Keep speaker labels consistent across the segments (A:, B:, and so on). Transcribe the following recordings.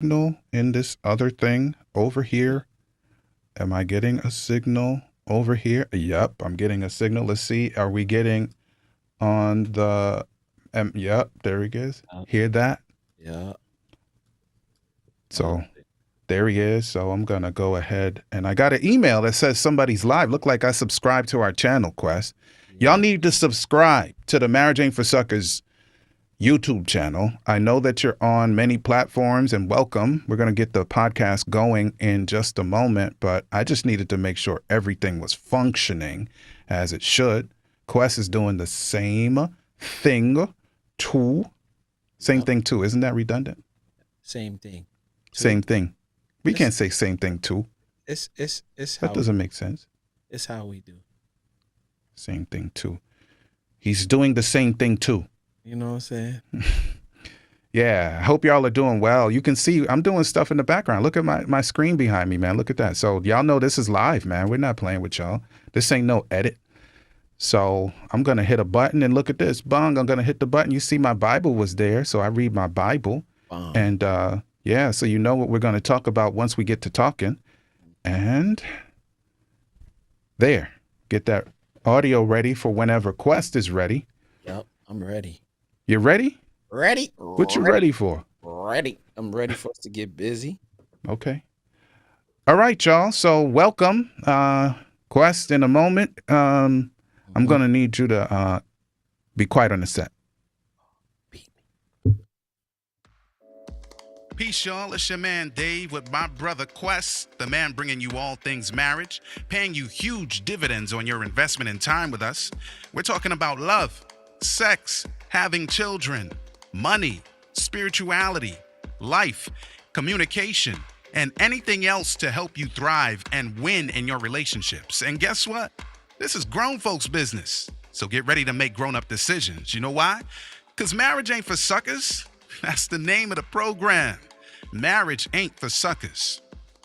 A: signal in this other thing over here? Am I getting a signal over here? Yep, I'm getting a signal. Let's see. Are we getting on the yep, there he is.
B: Uh,
A: Hear that?
B: yeah.
A: So there he is. So I'm gonna go ahead and I got an email that says somebody's live. Look like I subscribed to our channel, Quest. Y'all
B: Yeah.
A: need to subscribe to the Marriage Ain't for Suckers YouTube channel. I know that you're on many platforms and welcome. We're going to get the podcast going in just a moment, but I just needed to make sure everything was functioning as it should. Quest is doing the same thing too. Same
B: Yep.
A: thing too. Isn't that redundant?
B: Same thing. Two.
A: Same thing. We
B: It's
A: can't say same thing too.
B: it's
A: That
B: how we
A: doesn't make sense.
B: it's how we do.
A: Same thing too. He's doing the same thing too.
B: You know what I'm saying?
A: Yeah, I hope y'all are doing well. You can see I'm doing stuff in the background. Look at my screen behind me, man. Look at that. So y'all know this is live, man. We're not playing with y'all. This ain't no edit. So I'm going to hit a button and look at this. Bung, I'm going to hit the button. You see my Bible was there. So I read my Bible.
B: Bomb.
A: And yeah, so you know what we're going to talk about once we get to talking. And there, get that audio ready for whenever Quest is ready.
B: Yep. I'm ready.
A: You ready?
B: Ready?
A: What you ready for?
B: Ready. I'm ready for us to get busy.
A: Okay. All right, y'all. So welcome, Quest. In a moment, I'm going to need you to be quiet on the set. Peace, y'all. It's your man Dave with my brother Quest, the man bringing you all things marriage, paying you huge dividends on your investment in time with us. We're talking about love, sex, having children, money, spirituality, life, communication, and anything else to help you thrive and win in your relationships. And guess what? This is grown folks' business. So get ready to make grown-up decisions. You know why? Because marriage ain't for suckers. That's the name of the program. Marriage ain't for suckers.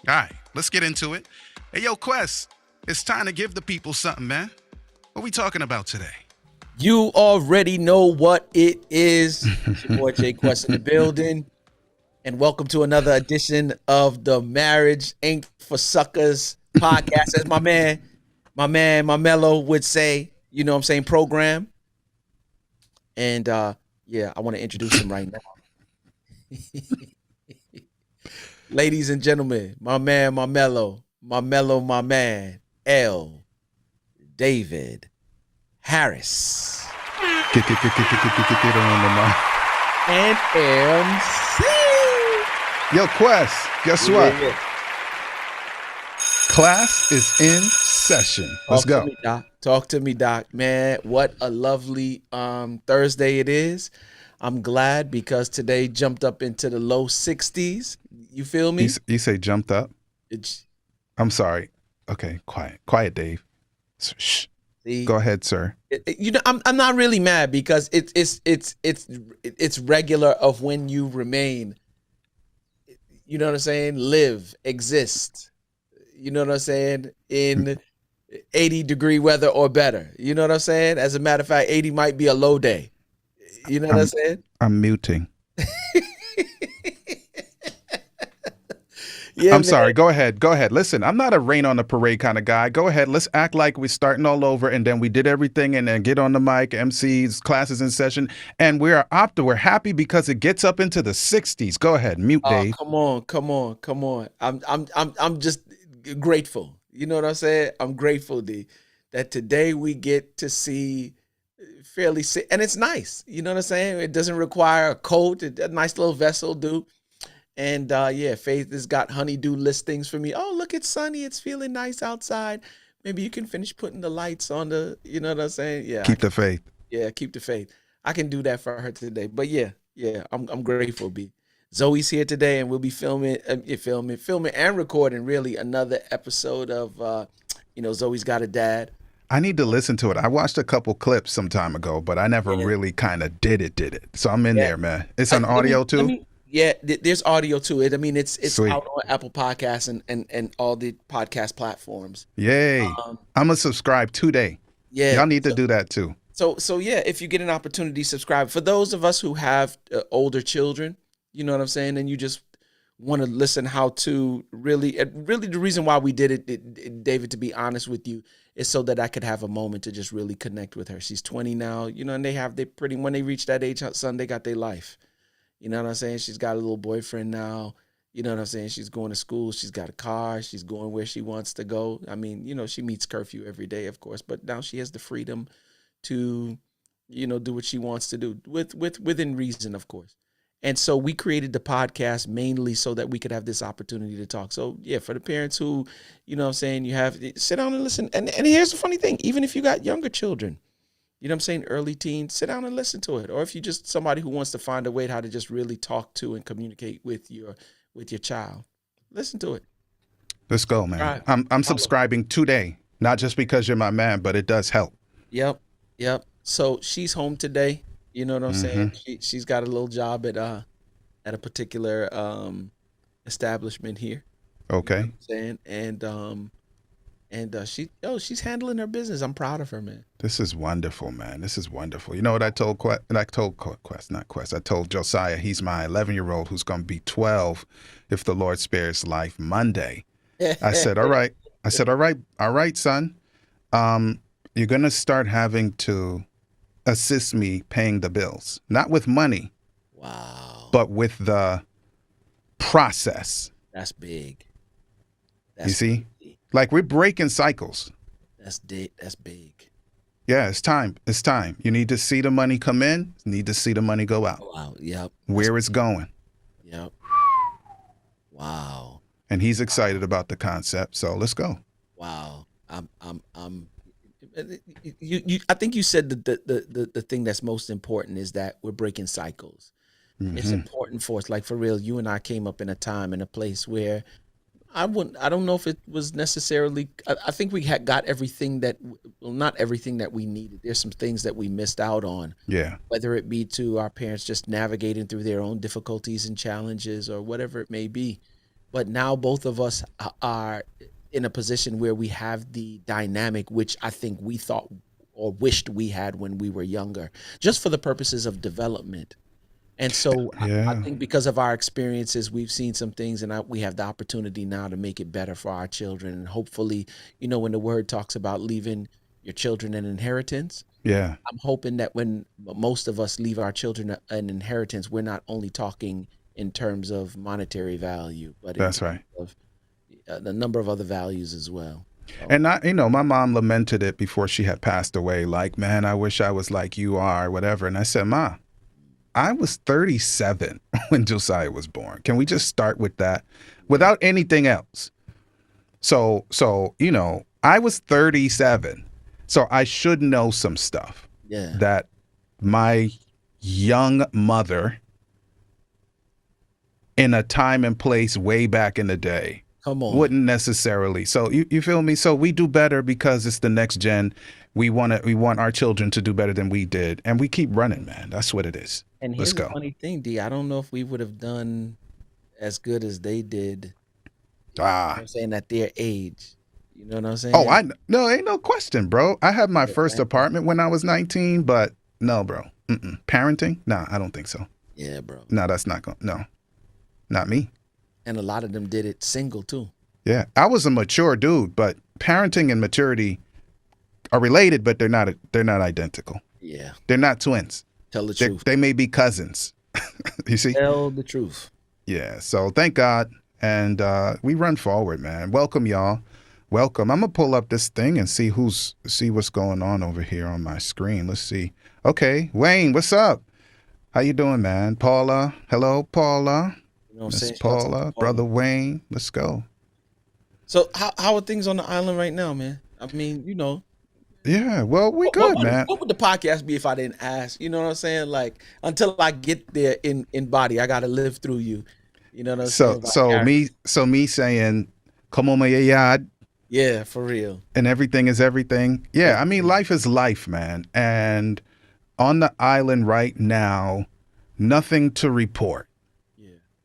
A: All right, let's get into it. Hey, yo, Quest, it's time to give the people something, man. What we talking about today?
B: You already know what it is. It's your boy Jay Quest in the building. And welcome to another edition of the Marriage Ain't for Suckers podcast. As my mellow would say, you know what I'm saying, program. And yeah, I want to introduce him right now. Ladies and gentlemen, my man, my man, L. David Harris.
A: Get on the mic.
B: And MC.
A: Yo, Quest, guess what?
B: Yeah.
A: Class is in session. Let's go.
B: Talk to me, Doc. Man, what a lovely Thursday it is. I'm glad because today jumped up into the low 60s. You feel me?
A: You say jumped up?
B: It's,
A: I'm sorry. Okay, quiet, Dave. Shh.
B: see,
A: Go ahead, sir.
B: you know, I'm not really mad because it's regular of when you remain. You know what I'm saying? Live, exist. You know what I'm saying? In 80-degree weather or better. You know what I'm saying? As a matter of fact, 80 might be a low day. You know what I'm saying?
A: I'm muting.
B: Yeah,
A: I'm sorry. Go ahead. Listen, I'm not a rain on the parade kind of guy. Go ahead. Let's act like we're starting all over and then we did everything and then get on the mic, MCs, classes in session. And we're happy because it gets up into the 60s. Go ahead. Mute, Dave.
B: Come on. I'm just grateful. You know what I'm saying? I'm grateful, D, that today we get to see and it's nice. You know what I'm saying? It doesn't require a coat. A nice little vessel, dude. And yeah, Faith has got honeydew listings for me. Oh, look, it's sunny. It's feeling nice outside. Maybe you can finish putting the lights on you know what I'm saying? Yeah.
A: Keep the faith.
B: Yeah, keep the faith. I can do that for her today. But yeah, I'm grateful, B. Zoe's here today, and we'll be filming and recording really another episode of Zoe's Got a Dad.
A: I need to listen to it. I watched a couple clips some time ago, but I never really kind of did it. So I'm in there, man. It's on audio too?
B: Yeah, there's audio to it. I mean, it's
A: Sweet.
B: out on Apple Podcasts and all the podcast platforms.
A: Yay. I'm going to subscribe today.
B: Yeah.
A: Y'all need to do that too.
B: So yeah, if you get an opportunity, subscribe. For those of us who have older children, you know what I'm saying, and you just want to listen how to really, really the reason why we did it, David, to be honest with you, is so that I could have a moment to just really connect with her. She's 20 now, you know, and when they reach that age, son, they got their life. You know what I'm saying? She's got a little boyfriend now. You know what I'm saying? She's going to school. She's got a car. She's going where she wants to go. I mean, you know, she meets curfew every day, of course, but now she has the freedom to, you know, do what she wants to do within reason, of course. And so we created the podcast mainly so that we could have this opportunity to talk. So yeah, for the parents who, you know what I'm saying, you have sit down and listen. And here's the funny thing, even if you got younger children, you know what I'm saying, early teens, sit down and listen to it. Or if you're just somebody who wants to find a way how to just really talk to and communicate with your child, listen to it.
A: Let's go, man.
B: Right.
A: I'm subscribing today, not just because you're my man, but it does help.
B: Yep. So she's home today. You know what I'm saying? She's got a little job at a particular establishment here.
A: Okay.
B: You know what I'm saying? She's handling her business. I'm proud of her, man.
A: This is wonderful, man. This is wonderful. You know what I told Quest? I told Josiah, he's my 11-year-old who's going to be 12 if the Lord spares life Monday. I said, all right. All right, son. You're going to start having to assist me paying the bills, not with money.
B: Wow.
A: But with the process.
B: That's big.
A: You see? Big. Like we're breaking cycles.
B: That's big.
A: Yeah, it's time. You need to see the money come in. You need to see the money go out.
B: Wow. Yep.
A: Where it's going.
B: Yep. Wow.
A: And he's excited about the concept. So let's go.
B: Wow. I think you said the thing that's most important is that we're breaking cycles. It's important for us. Like for real, you and I came up in a time and a place where I don't know if it was necessarily, I think we had got everything not everything that we needed. There's some things that we missed out on.
A: Yeah.
B: Whether it be to our parents just navigating through their own difficulties and challenges or whatever it may be. But now both of us are in a position where we have the dynamic, which I think we thought or wished we had when we were younger, just for the purposes of development. And so I think because of our experiences, we've seen some things, and we have the opportunity now to make it better for our children. And hopefully, you know, when the word talks about leaving your children an inheritance,
A: yeah,
B: I'm hoping that when most of us leave our children an inheritance, we're not only talking in terms of monetary value, but
A: that's right,
B: of the number of other values as well. So.
A: And my mom lamented it before she had passed away. Like, man, I wish I was like you are, or whatever. And I said, Ma, I was 37 when Josiah was born. Can we just start with that without anything else? So, you know, I was 37. So I should know some stuff that my young mother in a time and place way back in the day wouldn't necessarily. So you feel me? So we do better because it's the next gen. We want our children to do better than we did. And we keep running, man. That's what it is.
B: And here's the funny thing, D. I don't know if we would have done as good as they did. You know what I'm saying, at their age. You know what I'm saying?
A: Oh, no, ain't no question, bro. I had my first apartment when I was 19, but no, bro. Parenting? Nah, I don't think so.
B: Yeah, bro.
A: No, that's not going. No, not me.
B: And a lot of them did it single too.
A: Yeah, I was a mature dude, but parenting and maturity are related, but they're not identical.
B: Yeah,
A: they're not twins.
B: Tell the truth.
A: They may be cousins. You see?
B: Tell the truth.
A: Yeah. So thank God, and we run forward, man. Welcome, y'all. Welcome. I'm gonna pull up this thing and see what's going on over here on my screen. Let's see. Okay, Wayne, what's up? How you doing, man? Paula, hello, Paula.
B: You know what I'm saying?
A: Paula, brother Wayne, let's go.
B: So how are things on the island right now, man? I mean, you know.
A: Yeah, well, we good, man.
B: What would the podcast be if I didn't ask? You know what I'm saying? Like, until I get there in body, I gotta live through you. You know what I'm saying?
A: So me saying, come on, my yard.
B: Yeah, for real.
A: And everything is everything. Yeah, I mean, life is life, man. And on the island right now, nothing to report.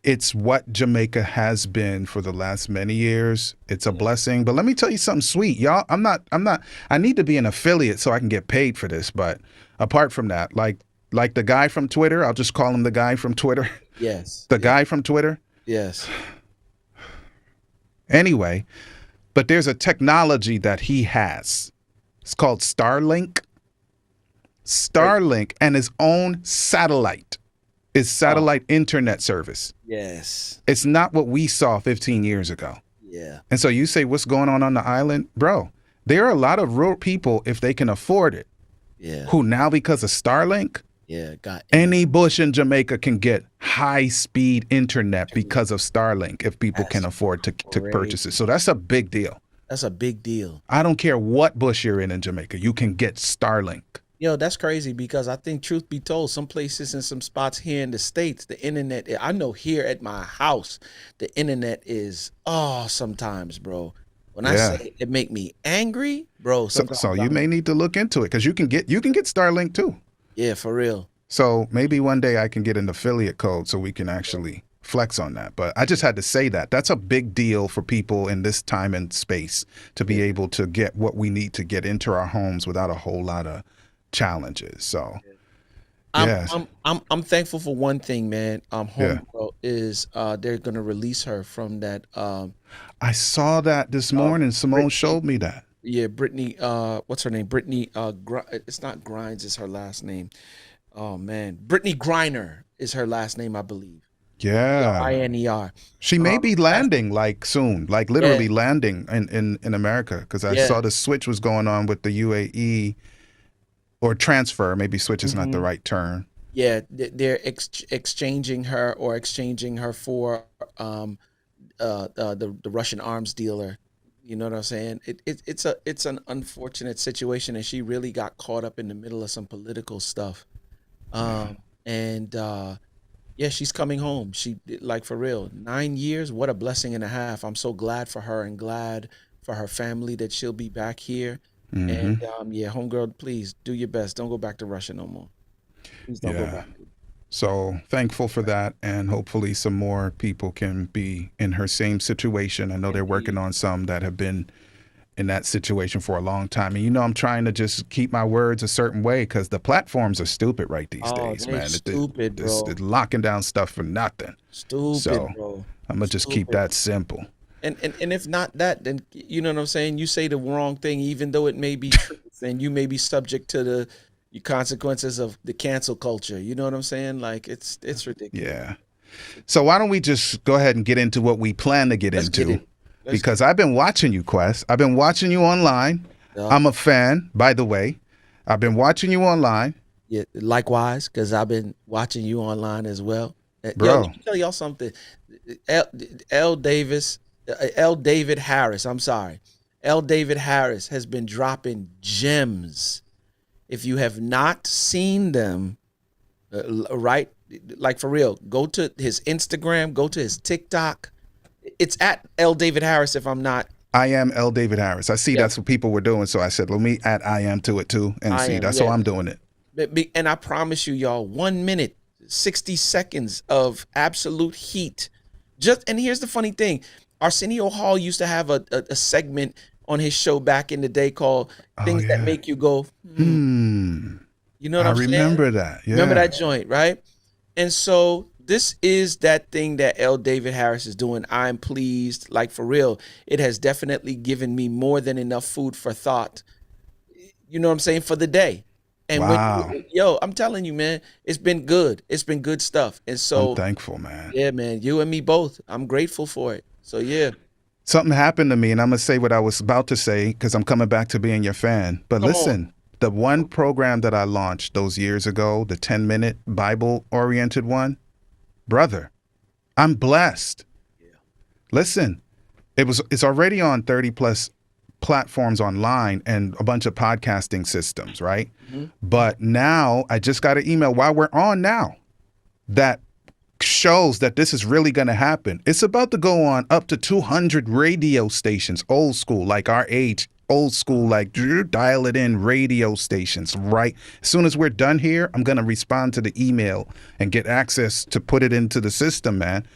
A: It's what Jamaica has been for the last many years. It's a blessing. But let me tell you something sweet, y'all. I need to be an affiliate so I can get paid for this. But apart from that, like the guy from Twitter, I'll just call him the guy from Twitter.
B: Yes.
A: The guy from Twitter.
B: Yes.
A: Anyway, but there's a technology that he has. It's called Starlink.
B: Right.
A: Starlink and his own satellite is
B: Oh,
A: satellite internet service.
B: yes.
A: It's not what we saw 15 years ago.
B: Yeah.
A: And so you say, what's going on the island? Bro, there are a lot of rural people, if they can afford it,
B: Yeah.
A: who now, because of Starlink,
B: Yeah. Got
A: any bush in Jamaica can get high-speed internet
B: internet.
A: because of Starlink if people can
B: That's
A: afford to
B: crazy.
A: purchase it. So that's a big deal.
B: That's a big deal.
A: I don't care what bush you're in Jamaica, you can get Starlink.
B: Yo, that's crazy because I think, truth be told, some places and some spots here in the States, the internet, I know here at my house, the internet is, sometimes, bro. When I
A: Yeah.
B: say it make me angry, bro,
A: So
B: sometimes
A: you
B: I'm,
A: may need to look into it because you can get Starlink too.
B: yeah, for real.
A: So maybe one day I can get an affiliate code so we can actually flex on that. But I just had to say that. That's a big deal for people in this time and space to be
B: Yeah.
A: able to get what we need to get into our homes without a whole lot of challenges. So, yes.
B: I'm thankful for one thing, man.
A: Yeah.
B: Homegirl is they're gonna release her from that
A: I saw that this
B: uh
A: morning. Simone
B: Brittany,
A: showed me that.
B: yeah, Brittany, what's her name? Brittany it's not Grimes, it's her last name. Oh man, Brittany Griner is her last name, I believe.
A: Yeah.
B: Iner.
A: She may be
B: That's,
A: landing like soon, like
B: yeah,
A: literally landing in America because I
B: yeah,
A: saw the switch was going on with the UAE or transfer. Maybe switch is not the
B: hmm
A: right term.
B: yeah. They're exchanging her or exchanging her for the Russian arms dealer. You know what I'm saying? It's an unfortunate situation, and she really got caught up in the middle of some political stuff.
A: Yeah.
B: And yeah, she's coming home. She like for real. 9 years, what a blessing and a half. I'm so glad for her and glad for her family that she'll be back here. And
A: Hmm.
B: yeah, homegirl, please do your best. Don't go back to Russia no more. Please don't go
A: Yeah.
B: back.
A: So thankful for that. And hopefully some more people can be in her same situation. I know they're
B: Indeed.
A: working on some that have been in that situation for a long time. And I'm trying to just keep my words a certain way because the platforms are stupid right these
B: Oh,
A: days,
B: they
A: man.
B: stupid,
A: They're
B: bro.
A: locking down stuff for nothing. So
B: Stupid, bro.
A: I'm going to just keep
B: Stupid.
A: that simple.
B: And if not that, then you know what I'm saying? You say the wrong thing, even though it may be truth, and you may be subject to the consequences of the cancel culture. You know what I'm saying? Like it's ridiculous.
A: Yeah. So why don't we just go ahead and get into what we plan to get
B: Let's get
A: into?
B: it. Let's get
A: Because I've been watching you, Quest. I've been watching you online.
B: it.
A: I'm a fan, by the way. I've been watching you online,
B: Yeah, likewise, because I've been watching you online as well. Yo, let
A: bro.
B: me tell y'all something. L, L. Davis, L. David Harris. I'm sorry. L. David Harris has been dropping gems. If you have not seen them, right, like for real, go to his Instagram, go to his TikTok. It's at L. David Harris. If I'm not,
A: I am L. David Harris. I see
B: yeah,
A: that's what people were doing, so I said, let me add I am to it too and
B: I
A: see.
B: am.
A: That's how
B: Yeah,
A: I'm doing it.
B: and I promise you, y'all, 1 minute, 60 seconds of absolute heat. Just and here's the funny thing: Arsenio Hall used to have a segment on his show back in the day called
A: Oh
B: "Things That
A: yeah.
B: Make You Go." Hmm.
A: Hmm.
B: You know what
A: I
B: I'm saying?
A: remember that.
B: Remember
A: Yeah.
B: that joint, right? And so this is that thing that L. David Harris is doing. I'm pleased, like for real. It has definitely given me more than enough food for thought. You know what I'm saying, for the day. And when
A: Wow.
B: yo, I'm telling you, man, it's been good. It's been good stuff. And
A: I'm
B: so,
A: thankful, man.
B: yeah, man, you and me both. I'm grateful for it. So yeah,
A: Something happened to me, and I'm gonna say what I was about to say because I'm coming back to being your fan. But
B: come on.
A: listen, the one program that I launched those years ago, the 10-minute Bible-oriented one, brother, I'm blessed.
B: Yeah.
A: Listen, it's already on 30 plus platforms online and a bunch of podcasting systems, right?
B: Mhm.
A: But now I just got an email while we're on now that shows that this is really going to happen. It's about to go on up to 200 radio stations, old school, like our age, old school, like dial it in radio stations, right? As soon as we're done here, I'm going to respond to the email and get access to put it into the system, man.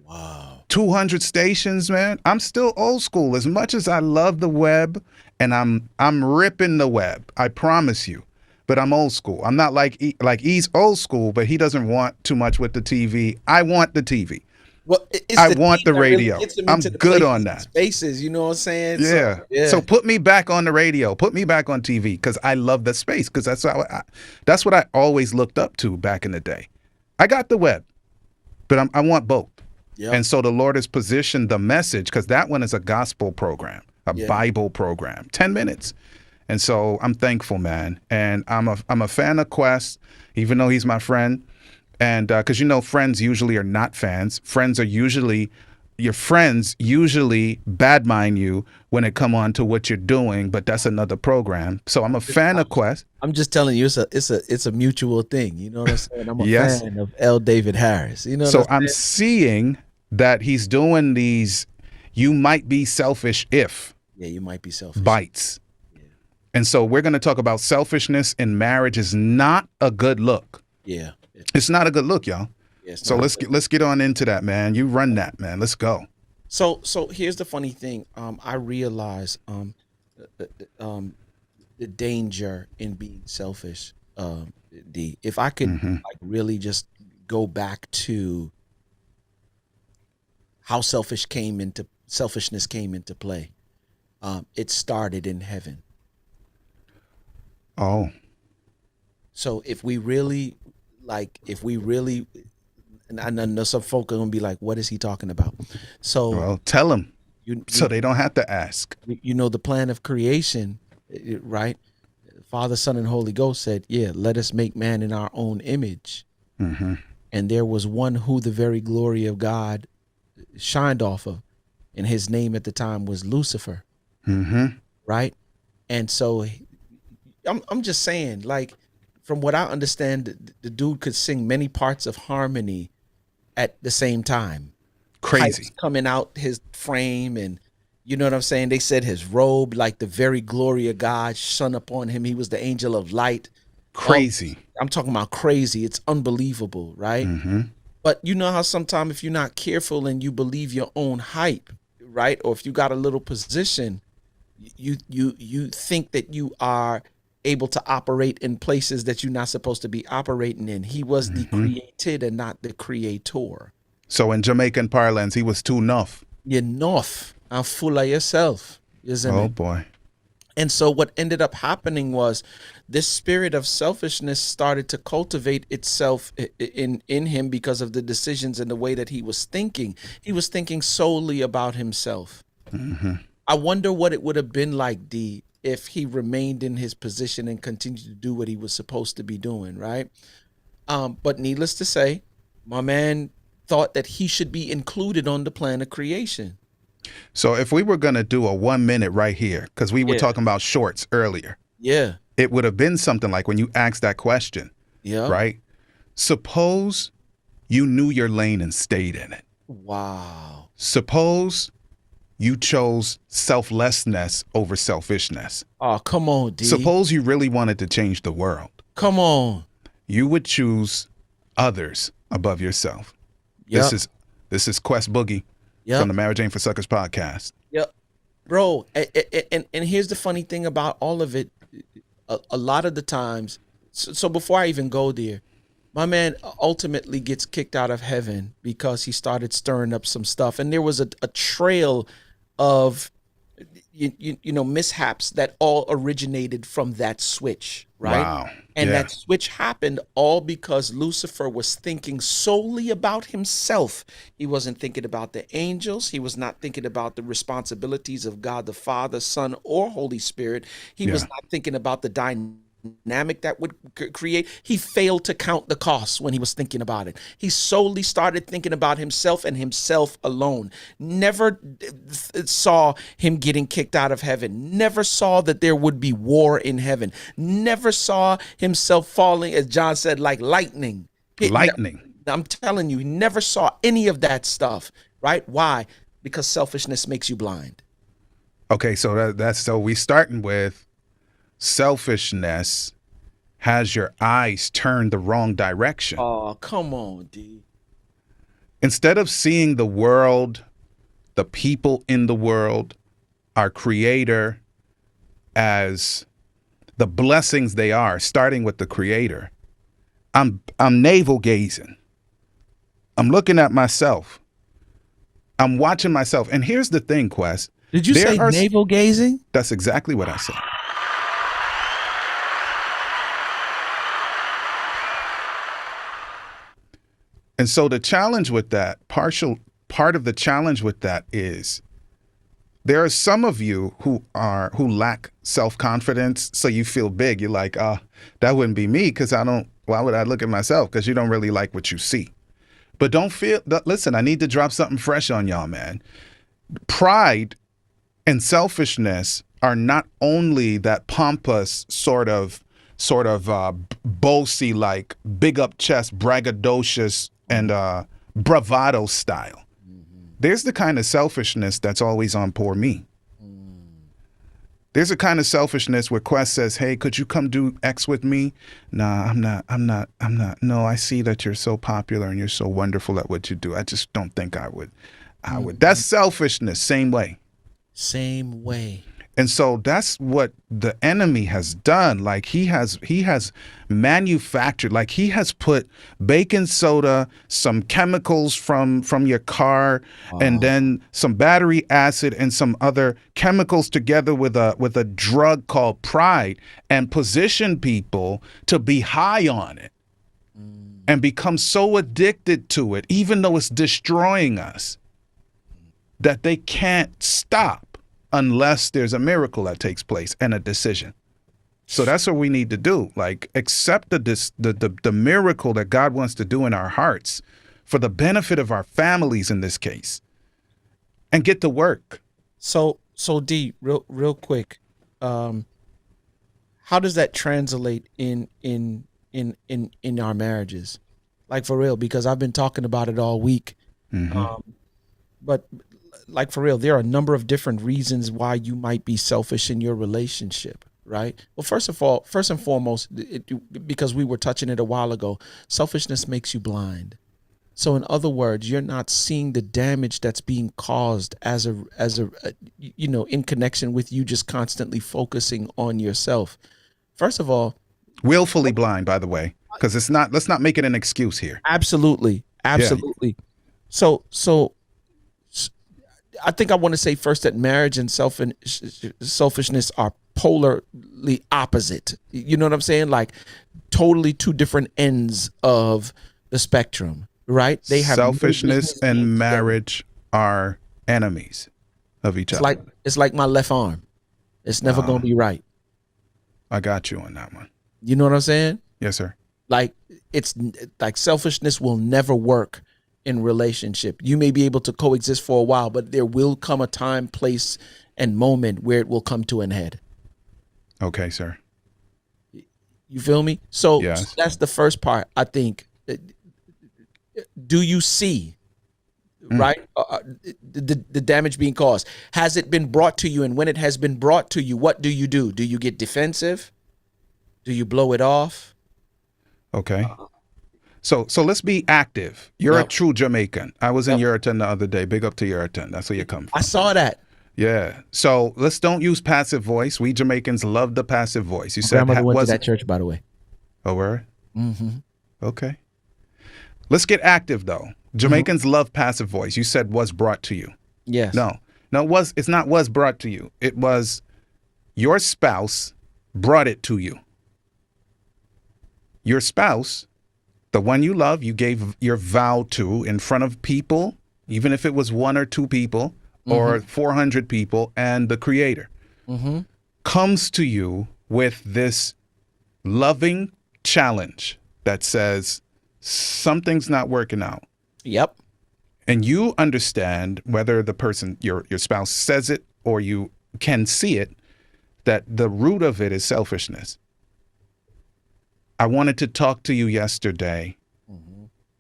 B: Wow.
A: 200 stations, man. I'm still old school. As much as I love the web and I'm ripping the web, I promise you. But I'm old school. I'm not like he's old school, but he doesn't want too much with the TV. I want the TV.
B: Well, it's
A: I
B: the
A: want
B: team
A: the
B: that really
A: radio.
B: gets them
A: I'm
B: into the
A: good
B: places
A: on
B: and
A: that.
B: spaces. You know what I'm saying?
A: Yeah.
B: So yeah,
A: So put me back on the radio. Put me back on TV because I love the space because that's what I always looked up to back in the day. I got the web, but I want both.
B: yep,
A: And so the Lord has positioned the message because that one is a gospel program, a
B: yeah.
A: Bible program, 10 minutes. And so I'm thankful, man. And I'm a fan of Quest, even though he's my friend. And because friends usually are not fans. Your friends usually badmine you when it come on to what you're doing, but that's another program. So I'm a fan of Quest.
B: I'm just telling you, it's a mutual thing. You know what I'm saying? I'm a
A: Yes.
B: fan of L. David Harris. You know what I'm
A: So I'm
B: saying?
A: seeing that he's doing these "you might be selfish if"
B: Yeah, you might be selfish.
A: bites. And so we're going to talk about selfishness in marriage is not a good look.
B: Yeah,
A: It's not a good look, y'all.
B: it's
A: So
B: not.
A: let's get on into that, man. You run that, man. Let's go.
B: So here's the funny thing. I realize uh, uh, um the danger in being selfish. D. If I could like really just go back to how selfishness came into play. It started in heaven.
A: Oh,
B: So if we really, and I know some folk are gonna be like, "What is he talking about?" So
A: well, tell them
B: you
A: so
B: you
A: they don't have to ask.
B: you know the plan of creation, right? Father, Son, and Holy Ghost said, "Yeah, let us make man in our own image." And there was one who the very glory of God shined off of, and his name at the time was Lucifer, right? And so I'm just saying, like, from what I understand, the dude could sing many parts of harmony at the same time.
A: Crazy.
B: Pipes coming out his frame, and you know what I'm saying? They said his robe, like the very glory of God, shone upon him. He was the angel of light. All
A: Crazy.
B: I'm talking about crazy. It's unbelievable, right? But you know how sometimes if you're not careful and you believe your own hype, right? Or if you got a little position, you think that you are able to operate in places that you're not supposed to be operating in. He was the created and not the creator.
A: So in Jamaican parlance, he was too nuff.
B: You're north and full of yourself. You see
A: Oh
B: me?
A: boy.
B: And so what ended up happening was this spirit of selfishness started to cultivate itself in him because of the decisions and the way that he was thinking. He was thinking solely about himself. I wonder what it would have been like, D, if he remained in his position and continued to do what he was supposed to be doing, right? But needless to say, my man thought that he should be included on the plan of creation.
A: So if we were going to do a 1 minute right here, because we were
B: Yeah.
A: talking about shorts earlier,
B: Yeah.
A: it would have been something like when you asked that question,
B: Yeah.
A: right? Suppose you knew your lane and stayed in it.
B: Wow.
A: Suppose you chose selflessness over selfishness.
B: Oh, come on, D.
A: Suppose you really wanted to change the world.
B: Come on.
A: You would choose others above yourself.
B: Yep.
A: This is Quest Boogie
B: Yep.
A: from the Marriage Ain't for Suckers podcast.
B: Yep. Bro, and here's the funny thing about all of it. A lot of the times, so before I even go there, my man ultimately gets kicked out of heaven because he started stirring up some stuff. And there was a trail of, you know, mishaps that all originated from that switch, right?
A: Wow.
B: And
A: Yeah.
B: that switch happened all because Lucifer was thinking solely about himself. He wasn't thinking about the angels. He was not thinking about the responsibilities of God the Father, Son, or Holy Spirit. He was
A: Yeah.
B: not thinking about the dynamic that would create. He failed to count the costs when he was thinking about it. He solely started thinking about himself and himself alone. Never saw him getting kicked out of heaven. Never saw that there would be war in heaven. Never saw himself falling, as John said, like lightning.
A: Lightning.
B: I'm telling you, he never saw any of that stuff, right? Why? Because selfishness makes you blind.
A: Okay, so that's so we starting with selfishness has your eyes turned the wrong direction.
B: Oh, come on, D.
A: Instead of seeing the world, the people in the world, our creator as the blessings they are, starting with the creator, I'm navel gazing. I'm looking at myself. I'm watching myself. And here's the thing, Quest.
B: Did you say navel gazing?
A: That's exactly what I said. And so the challenge with that, part of the challenge with that is there are some of you who lack self-confidence, so you feel big. You're like, that wouldn't be me because why would I look at myself? Because you don't really like what you see. But listen, I need to drop something fresh on y'all, man. Pride and selfishness are not only that pompous sort of bossy, like big up chest, braggadocious and bravado style. There's the kind of selfishness that's always on poor me. There's a kind of selfishness where Quest says, hey, could you come do X with me? Nah, I'm not. No, I see that you're so popular and you're so wonderful at what you do. I just don't think I would. That's selfishness, same way.
B: Same way.
A: And so that's what the enemy has done. Like he has manufactured, like he has put baking soda, some chemicals from your car, and then some battery acid and some other chemicals together with a drug called pride, and position people to be high on it and become so addicted to it, even though it's destroying us, that they can't stop unless there's a miracle that takes place and a decision. So that's what we need to do. Like, accept the miracle that God wants to do in our hearts for the benefit of our families in this case, and get to work.
B: So D, real quick, how does that translate in our marriages? Like, for real, because I've been talking about it all week. But like, for real, there are a number of different reasons why you might be selfish in your relationship, right? Well, first and foremost, because we were touching it a while ago, selfishness makes you blind. So in other words, you're not seeing the damage that's being caused as a in connection with you just constantly focusing on yourself. First of all,
A: willfully blind, by the way, because let's not make it an excuse here.
B: Absolutely. Yeah. So I think I want to say first that marriage and selfishness are polarly opposite. You know what I'm saying? Like, totally two different ends of the spectrum, right? They have
A: selfishness and marriage are enemies of each other.
B: It's like my left arm. It's never going to be right.
A: I got you on that one.
B: You know what I'm saying?
A: Yes, sir.
B: Like, it's like selfishness will never work in relationship. You may be able to coexist for a while, but there will come a time, place, and moment where it will come to an head. Okay,
A: sir.
B: You feel me? So
A: yes.
B: That's the first part, I think. Do you see, right, the damage being caused? Has it been brought to you? And when it has been brought to you, what do? Do you get defensive? Do you blow it off?
A: Okay. So let's be active. You're a true Jamaican. I was in Yuriton the other day. Big up to Yuriton. That's where you come from.
B: I saw that.
A: Yeah. So let's don't use passive voice. We Jamaicans love the passive voice. You said
B: grandmother went to that church, by the way.
A: Oh, where? Mm-hmm. Okay. Let's get active though. Jamaicans love passive voice. You said was brought to you.
B: Yes.
A: No, it's not was brought to you. It was your spouse brought it to you. Your spouse, the one you love, you gave your vow to in front of people, even if it was one or two people or 400 people, and the Creator comes to you with this loving challenge that says something's not working out.
B: Yep.
A: And you understand, whether the person, your spouse, says it or you can see it, that the root of it is selfishness. I wanted to talk to you yesterday,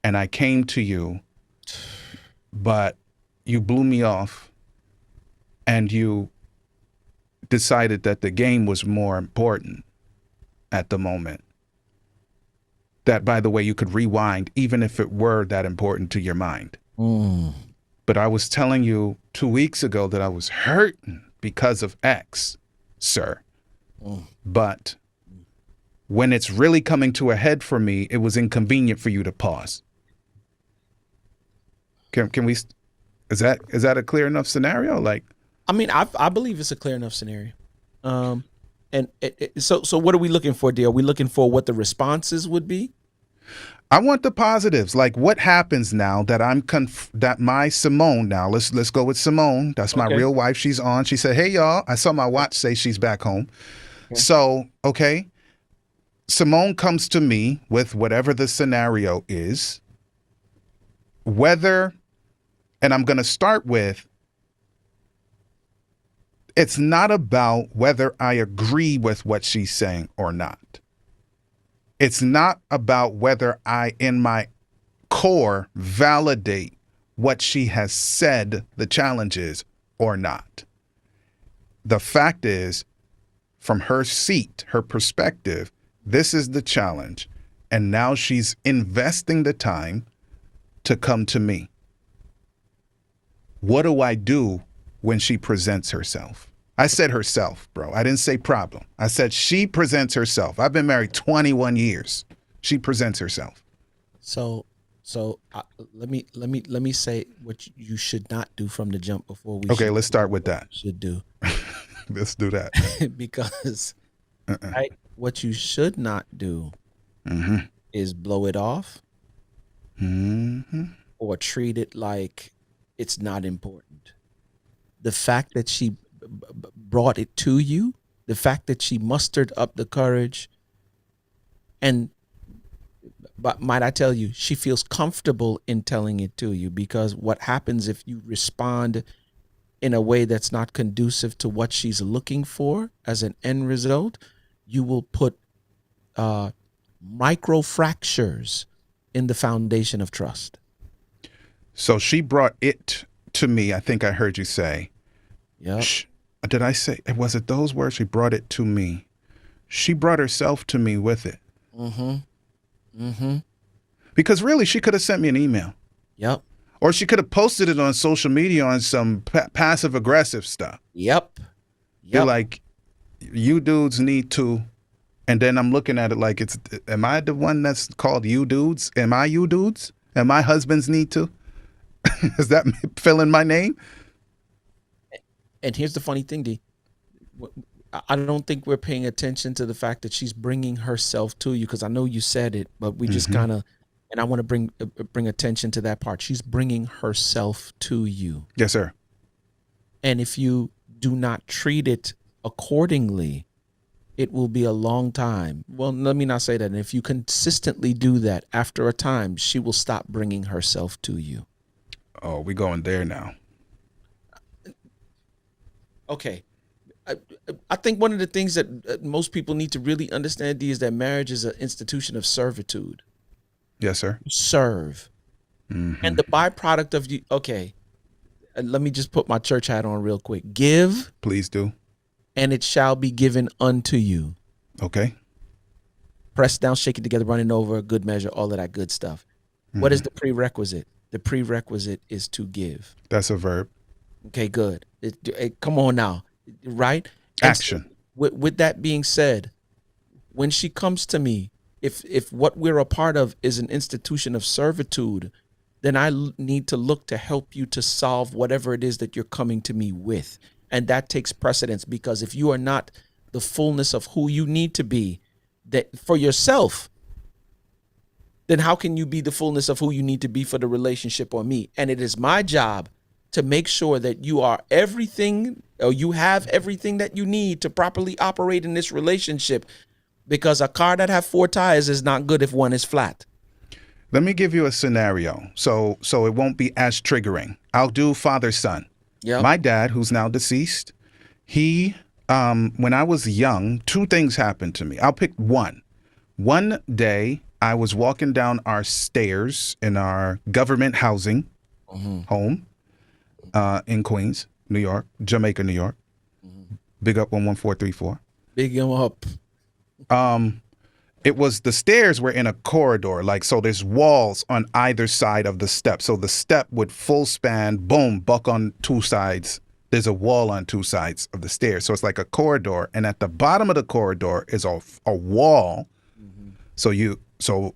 A: and I came to you, but you blew me off, and you decided that the game was more important at the moment. That, by the way, you could rewind, even if it were that important to your mind. But I was telling you 2 weeks ago that I was hurting because of X, sir. But when it's really coming to a head for me, it was inconvenient for you to pause. Can we? Is that a clear enough scenario? Like,
B: I mean, I believe it's a clear enough scenario. And so what are we looking for, dear? Are we looking for what the responses would be?
A: I want the positives. Like, what happens now that that my Simone now? Let's go with Simone. That's my
B: Okay.
A: real wife. She's on. She said, "Hey y'all, I saw my watch say she's back home."
B: Okay.
A: So okay, Simone comes to me with whatever the scenario is. Whether, and I'm going to start with, it's not about whether I agree with what she's saying or not. It's not about whether I, in my core, validate what she has said the challenge is or not. The fact is, from her seat, her perspective, this is the challenge. And now she's investing the time to come to me. What do I do when she presents herself? I said herself, bro. I didn't say problem. I said she presents herself. I've been married 21 years. She presents herself.
B: So let me say what you should not do from the jump before we.
A: Okay, let's start with that.
B: Should do.
A: Let's do that.
B: Because right, what you should not do is blow it off or treat it like it's not important. The fact that she brought it to you, the fact that she mustered up the courage, and but might I tell you, she feels comfortable in telling it to you, because what happens if you respond in a way that's not conducive to what she's looking for as an end result, you will put micro fractures in the foundation of trust.
A: So she brought it to me. I think I heard you say.
B: Yeah.
A: Did I say, was it those words? She brought it to me. She brought herself to me with it. Because really, she could have sent me an email.
B: Yep.
A: Or she could have posted it on social media on some passive aggressive stuff.
B: Yep.
A: You're like, you dudes need to. And then I'm looking at it like, am I the one that's called you dudes? Am I you dudes? Am I husbands need to? Is that filling my name?
B: And here's the funny thing, D. I don't think we're paying attention to the fact that she's bringing herself to you, because I know you said it, but we just kind of, and I want to bring attention to that part. She's bringing herself to you.
A: Yes, sir.
B: And if you do not treat it accordingly, it will be a long time. Well, let me not say that. And if you consistently do that, after a time, she will stop bringing herself to you.
A: Oh, we're going there now.
B: Okay. I think one of the things that most people need to really understand, D, is that marriage is an institution of servitude.
A: Yes, sir.
B: Serve. And the byproduct of you, okay, let me just put my church hat on real quick. Give.
A: Please do.
B: And it shall be given unto you.
A: Okay.
B: Press down, shake it together, running over, good measure, all of that good stuff. What is the prerequisite? The prerequisite is to give.
A: That's a verb.
B: Okay, good. Come on now, right?
A: Action.
B: So, with that being said, when she comes to me, if what we're a part of is an institution of servitude, then I need to look to help you to solve whatever it is that you're coming to me with. And that takes precedence, because if you are not the fullness of who you need to be that for yourself, then how can you be the fullness of who you need to be for the relationship or me? And it is my job to make sure that you are everything, or you have everything that you need to properly operate in this relationship, because a car that have 4 tires is not good if one is flat.
A: Let me give you a scenario so it won't be as triggering. I'll do father-son.
B: Yep.
A: My dad, who's now deceased, he, when I was young, 2 things happened to me. I'll pick one. One day, I was walking down our stairs in our government housing home in Queens, New York, Jamaica, New York. Big up 11434.
B: Big him up.
A: It was, the stairs were in a corridor, like, so there's walls on either side of the step. So the step would full span, boom, buck on 2 sides. There's a wall on 2 sides of the stairs. So it's like a corridor. And at the bottom of the corridor is a wall. So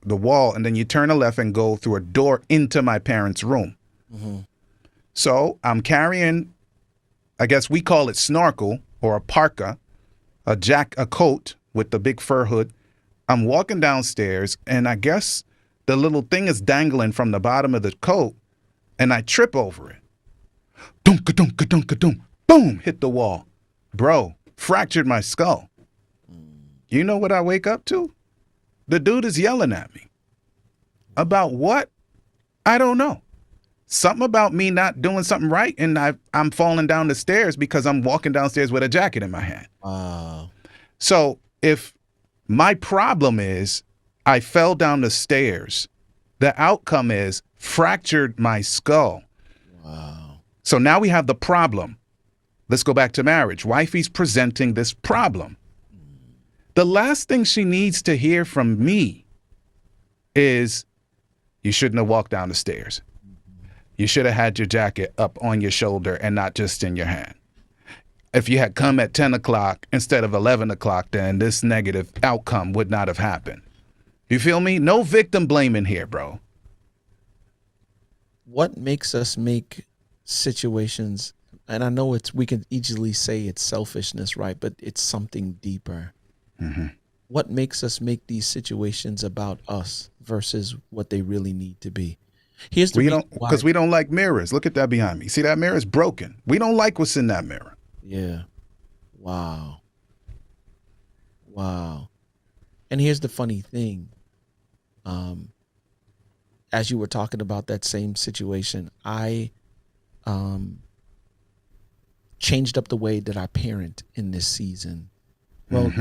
A: the wall, and then you turn a left and go through a door into my parents' room. So I'm carrying, I guess we call it snorkel or a parka, a coat with the big fur hood. I'm walking downstairs, and I guess the little thing is dangling from the bottom of the coat, and I trip over it. Dunka dunka dunka dunk. Boom! Hit the wall. Bro, fractured my skull. You know what I wake up to? The dude is yelling at me. About what? I don't know. Something about me not doing something right, and I'm falling down the stairs because I'm walking downstairs with a jacket in my hand. So if my problem is I fell down the stairs, the outcome is fractured my skull.
B: Wow.
A: So now we have the problem. Let's go back to marriage. Wifey's presenting this problem. The last thing she needs to hear from me is, you shouldn't have walked down the stairs. You should have had your jacket up on your shoulder and not just in your hand. If you had come at 10 o'clock instead of 11 o'clock, then this negative outcome would not have happened. You feel me? No victim blaming here, bro.
B: What makes us make situations, and I know we can easily say it's selfishness, right? But it's something deeper.
A: Mm-hmm.
B: What makes us make these situations about us versus what they really need to be? Here's the reason why.
A: Because we don't like mirrors. Look at that behind me. See, that mirror is broken. We don't like what's in that mirror.
B: Yeah. Wow. Wow. And here's the funny thing. As you were talking about that same situation, I changed up the way that I parent in this season. Well,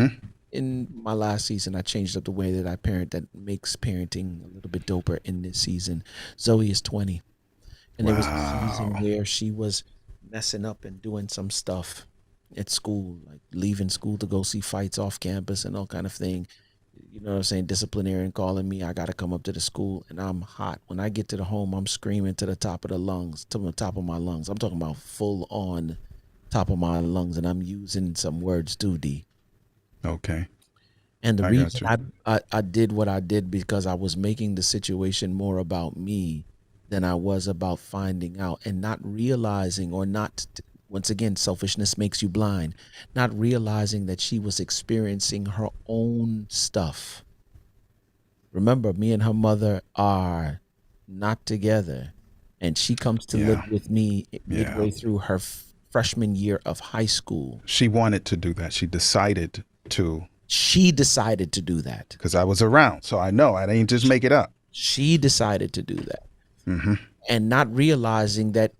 B: in my last season, I changed up the way that I parent that makes parenting a little bit doper in this season. Zoe is 20. And there was a season where she was messing up and doing some stuff at school, like leaving school to go see fights off campus and all kind of thing. You know what I'm saying? Disciplinarian calling me. I got to come up to the school, and I'm hot. When I get to the home, I'm screaming to the top of the lungs, to the top of my lungs. I'm talking about full on top of my lungs, and I'm using some words too, D.
A: Okay.
B: And the reason I did what I did because I was making the situation more about me than I was about finding out and not realizing, or not, once again, selfishness makes you blind, not realizing that she was experiencing her own stuff. Remember, me and her mother are not together, and she comes to live with me midway through her freshman year of high school.
A: She wanted to do that. She decided to
B: do that.
A: Because I was around, so I know. I didn't just make it up.
B: She decided to do that.
A: Mm-hmm.
B: And not realizing that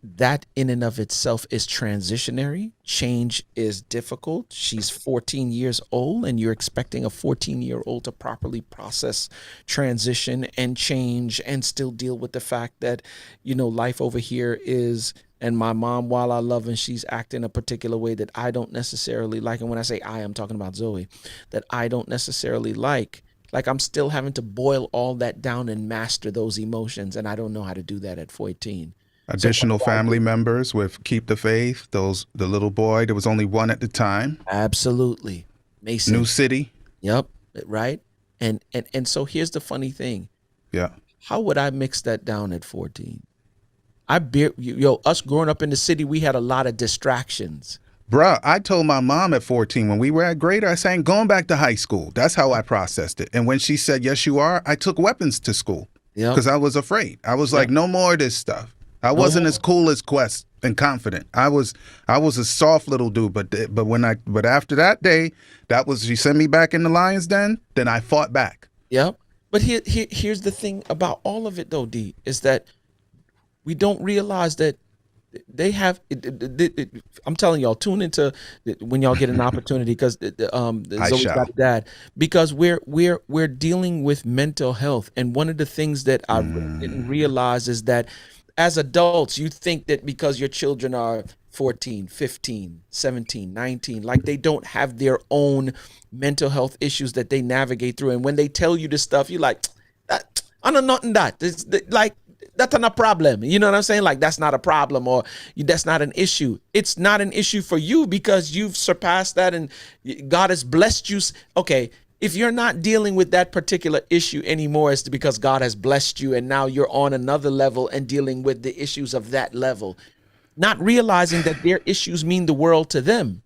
B: in and of itself is transitionary. Change is difficult. She's 14 years old, and you're expecting a 14-year-old to properly process transition and change and still deal with the fact that, life over here is, and my mom, while I love her, she's acting a particular way that I don't necessarily like. And when I say I'm talking about Zoe, that I don't necessarily like. Like, I'm still having to boil all that down and master those emotions, and I don't know how to do that at 14.
A: Additional family members with Keep the Faith, the little boy, there was only one at the time.
B: Absolutely. Mason.
A: New city.
B: Yep, right? And so here's the funny thing.
A: Yeah.
B: How would I mix that down at 14? Us growing up in the city, we had a lot of distractions.
A: Bruh, I told my mom at 14 when we were at Grader, I sang going back to high school. That's how I processed it. And when she said, yes, you are, I took weapons to school because I was afraid. I was like, no more of this stuff. I wasn't as cool as Quest and confident. I was a soft little dude. But after that day, she sent me back in the lion's den. Then I fought back.
B: Yep. But here's the thing about all of it, though, D, is that we don't realize that they have. I'm telling y'all, tune into when y'all get an opportunity, because Zoe's got dad. Because we're dealing with mental health, and one of the things that I didn't realize is that as adults, you think that because your children are 14, 15, 17, 19, like they don't have their own mental health issues that they navigate through, and when they tell you this stuff, you're like, I know nothing that. It's like, that's not a problem. You know what I'm saying? Like, that's not a problem, or that's not an issue. It's not an issue for you because you've surpassed that and God has blessed you. Okay, if you're not dealing with that particular issue anymore, it's because God has blessed you and now you're on another level and dealing with the issues of that level. not realizing that their issues mean the world to them,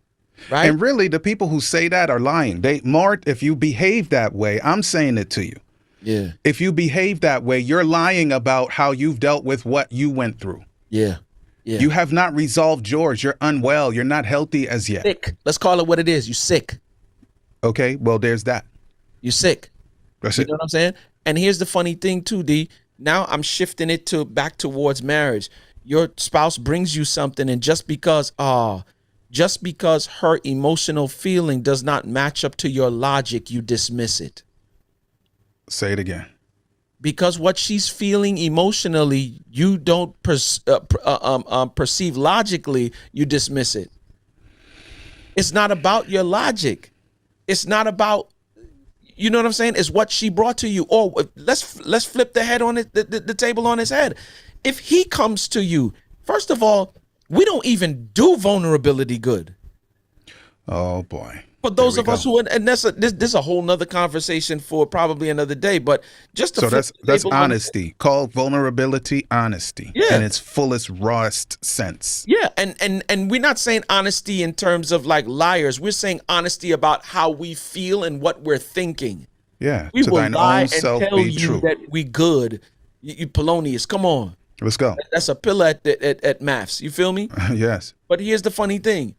B: right?
A: And really, the people who say that are lying. Mart, if you behave that way, I'm saying it to you.
B: Yeah.
A: If you behave that way, you're lying about how you've dealt with what you went through.
B: Yeah. Yeah.
A: You have not resolved yours. You're unwell. You're not healthy as yet.
B: Sick. Let's call it what it is. You sick.
A: Okay, well, there's that.
B: You sick.
A: That's
B: You
A: it.
B: know what I'm saying? And here's the funny thing too, D. Now I'm shifting it to back towards marriage. Your spouse brings you something, and just because her emotional feeling does not match up to your logic, you dismiss it.
A: Say it again.
B: Because what she's feeling emotionally, you don't perceive logically, you dismiss it. It's not about your logic. It's not about, you know what I'm saying? It's what she brought to you. Or let's flip the head on it, the table on his head. If he comes to you, first of all, we don't even do vulnerability good.
A: Oh boy.
B: For those of us who, and this is a whole nother conversation for probably another day, but just to
A: So
B: flip the
A: that's
B: table on-
A: honesty. Call vulnerability honesty
B: Yeah.
A: in its fullest, rawest sense.
B: Yeah, and we're not saying honesty in terms of like liars. We're saying honesty about how we feel and what we're thinking.
A: Yeah.
B: We
A: To
B: will
A: thine
B: lie
A: own
B: and
A: self
B: tell
A: be
B: you
A: true.
B: that we good. You Polonius, come on.
A: Let's go.
B: That's a pillar at maths. You feel me?
A: Yes.
B: But here's the funny thing.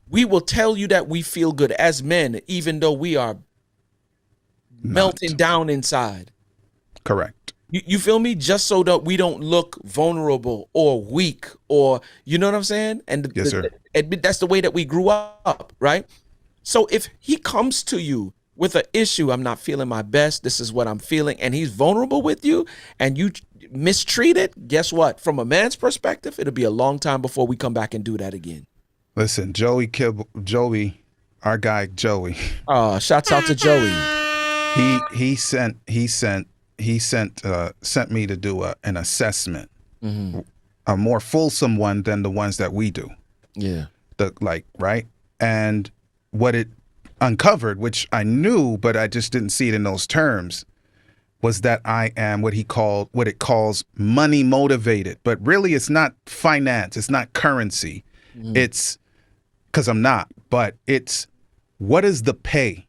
B: We will tell you that we feel good as men, even though we are melting down inside.
A: Correct.
B: You feel me? Just so that we don't look vulnerable or weak, or you know what I'm saying? And
A: Yes, sir.
B: that's the way that we grew up, right? So if he comes to you with an issue, I'm not feeling my best, this is what I'm feeling, and he's vulnerable with you, and you mistreat it, guess what? From a man's perspective, it'll be a long time before we come back and do that again.
A: Listen, Joey, our guy Joey.
B: Shouts out to Joey.
A: He sent me to do an assessment, a more fulsome one than the ones that we do.
B: Yeah.
A: Right? And what it uncovered, which I knew, but I just didn't see it in those terms, was that I am what it calls money motivated. But really, it's not finance. It's not currency. It's because I'm not, but it's what is the pay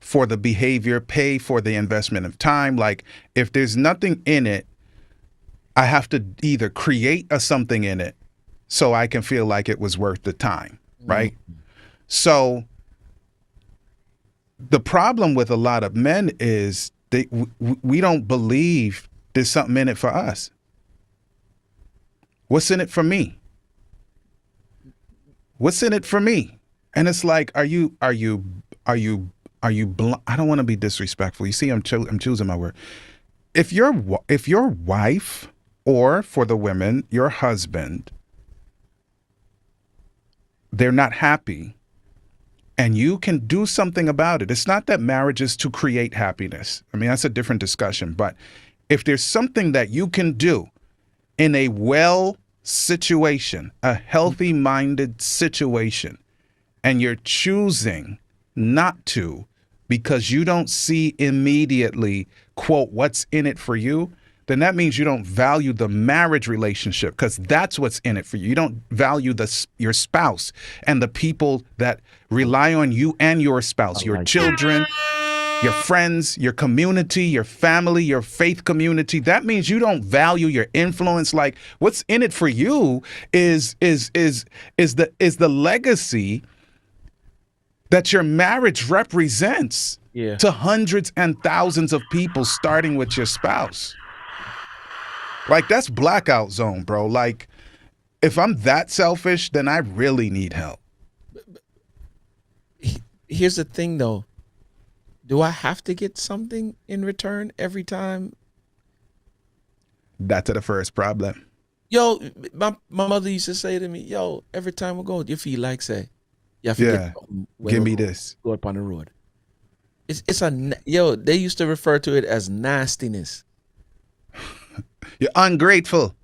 A: for the behavior, pay for the investment of time. Like if there's nothing in it, I have to either create something in it so I can feel like it was worth the time, right? So the problem with a lot of men is we don't believe there's something in it for us. What's in it for me? What's in it for me? And it's like, are you I don't want to be disrespectful. You see, I'm choosing my word. If your wife, or for the women, your husband, they're not happy, and you can do something about it. It's not that marriage is to create happiness. I mean, that's a different discussion. But if there's something that you can do in a well situation, a healthy minded situation, and you're choosing not to because you don't see immediately, quote, what's in it for you, then that means you don't value the marriage relationship, because that's what's in it for you. You don't value your spouse and the people that rely on you and your spouse, your children, your friends, your community, your family, your faith community. That means you don't value your influence. Like what's in it for you is the legacy that your marriage represents to hundreds and thousands of people, starting with your spouse. Like that's blackout zone, bro. Like if I'm that selfish, then I really need help.
B: Here's the thing though. Do I have to get something in return every time?
A: That's the first problem.
B: Yo, my mother used to say to me, yo, every time we go, you feel like say, you have to get
A: give me this.
B: Go up on the road. They used to refer to it as nastiness.
A: You're ungrateful.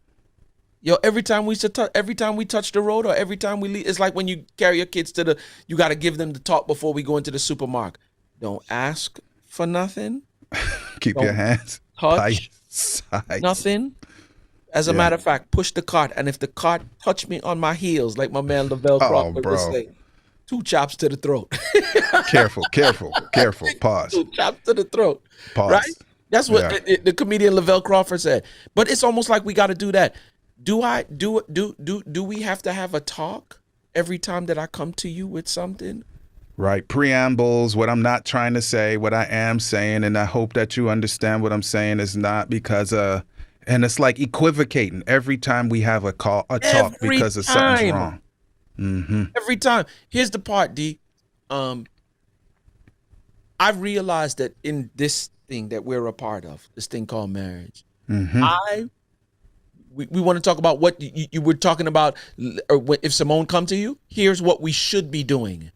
B: Yo, every time we touch the road, or every time we leave, it's like when you carry your kids you got to give them the talk before we go into the supermarket. Don't ask for nothing.
A: Keep your hands
B: touch
A: by sides.
B: Nothing. As a
A: Yeah.
B: matter of fact, push the cart, and if the cart touch me on my heels, like my man Lavelle
A: Oh,
B: Crawford would
A: bro.
B: say, 2 chops to the throat.
A: Careful, careful, careful. Pause.
B: 2 chops to the throat. Right?
A: Pause.
B: That's what
A: Yeah.
B: the comedian Lavelle Crawford said. But it's almost like we got to do that. Do we have to have a talk every time that I come to you with something?
A: Right. Preambles, what I'm not trying to say, what I am saying, and I hope that you understand what I'm saying is not because and it's like equivocating every time we have a talk
B: Every
A: because of something's
B: time.
A: wrong. Mm-hmm.
B: Every time. Here's the part, D. I realized that in this thing that we're a part of, this thing called marriage,
A: Mm-hmm.
B: we want to talk about what you were talking about. Or if Simone come to you, here's what we should be doing.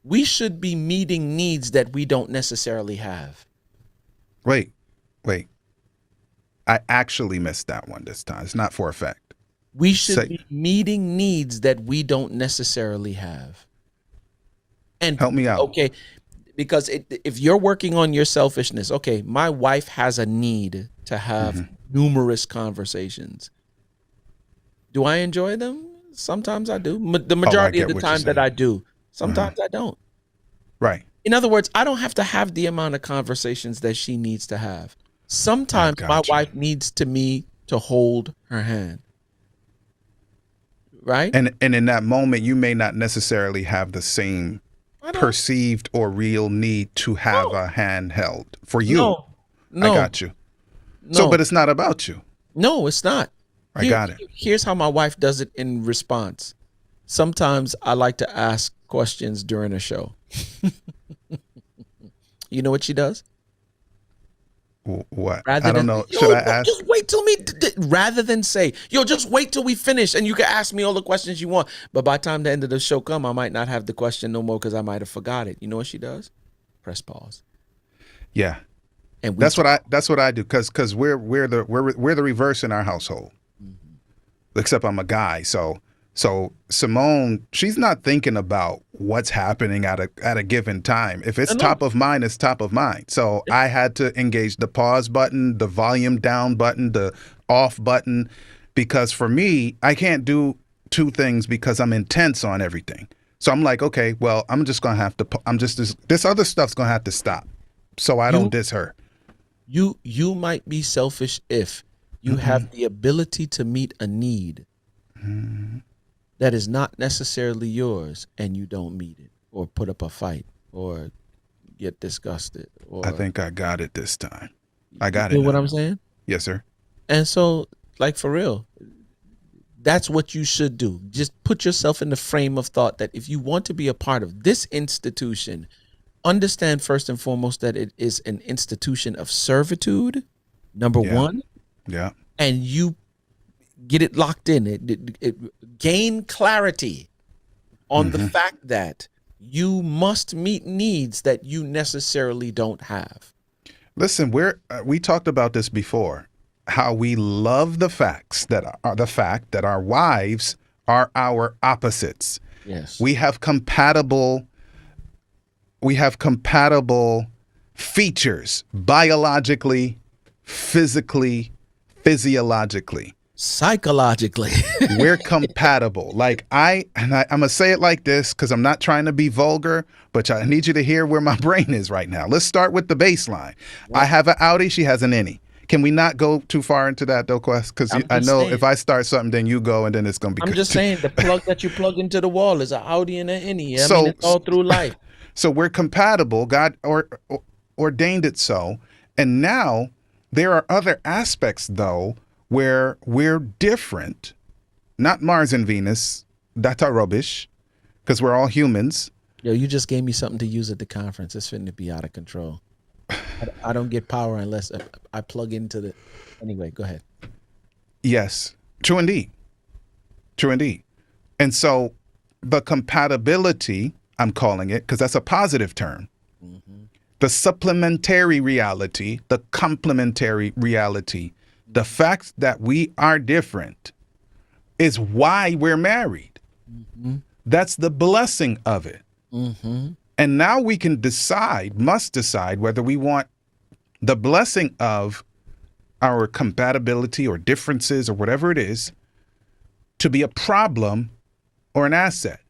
B: We should be meeting needs that we don't necessarily have.
A: Wait. I actually missed that one this time. It's not for a fact.
B: We should
A: Say-
B: be meeting needs that we don't necessarily have. And
A: Help me out.
B: Okay, because if you're working on your selfishness, okay, my wife has a need to have numerous conversations. Do I enjoy them? Sometimes I do. The majority
A: get
B: of the
A: what you're
B: time that
A: saying.
B: I do. Sometimes I don't.
A: Right.
B: In other words, I don't have to have the amount of conversations that she needs to have. Sometimes my
A: got you.
B: wife needs me to hold her hand. Right?
A: And in that moment, you may not necessarily have the same perceived or real need to have a hand held for you.
B: No.
A: I got you. So, but it's not about you.
B: No, it's not.
A: I got it.
B: Here's how my wife does it in response. Sometimes I like to ask questions during a show. You know what she does?
A: What? I don't know. Should I ask?
B: Just wait till me. Rather than say, yo, just wait till we finish and you can ask me all the questions you want. But by the time the end of the show come, I might not have the question no more because I might have forgot it. You know what she does? Press pause.
A: Yeah.
B: And
A: that's what I do because we're the reverse in our household. Except I'm a guy, so Simone, she's not thinking about what's happening at a given time. If it's top of mind, it's top of mind. So I had to engage the pause button, the volume down button, the off button, because for me, I can't do two things because I'm intense on everything. So I'm like, okay, well, I'm just gonna have to. This other stuff's gonna have to stop, so I don't diss her.
B: You might be selfish if you have the ability to meet a need that is not necessarily yours and you don't meet it or put up a fight or get disgusted. Or,
A: I think I got it this time. I got it.
B: You know what I'm saying?
A: Yes, sir.
B: And so, like, for real, that's what you should do. Just put yourself in the frame of thought that if you want to be a part of this institution, understand first and foremost that it is an institution of servitude, number one.
A: Yeah.
B: And you get it locked in. It gain clarity on the fact that you must meet needs that you necessarily don't have.
A: Listen, we talked about this before. How we love the fact that our wives are our opposites.
B: Yes.
A: We have compatible features biologically, physically, physiologically,
B: psychologically.
A: We're compatible. Like I'm gonna say it like this because I'm not trying to be vulgar, but I need you to hear where my brain is right now. Let's start with the baseline. I have an Audi, she has an innie. Can we not go too far into that though, Quest? Because I know if I start something, then you go, and then it's gonna be.
B: I'm just saying the plug that you plug into the wall is an Audi and an innie. I mean, it's all through life.
A: So we're compatible. God ordained it so, and now there are other aspects though where we're different. Not Mars and Venus. That's our rubbish, because we're all humans.
B: Yo, you just gave me something to use at the conference. It's fitting to be out of control. I don't get power unless I plug into the. Anyway, go ahead.
A: Yes, true indeed. True indeed. And so the compatibility, I'm calling it, because that's a positive term. Mm-hmm. The supplementary reality, the complementary reality, the fact that we are different is why we're married. Mm-hmm. That's the blessing of it. Mm-hmm. And now we can must decide whether we want the blessing of our compatibility or differences or whatever it is to be a problem or an asset.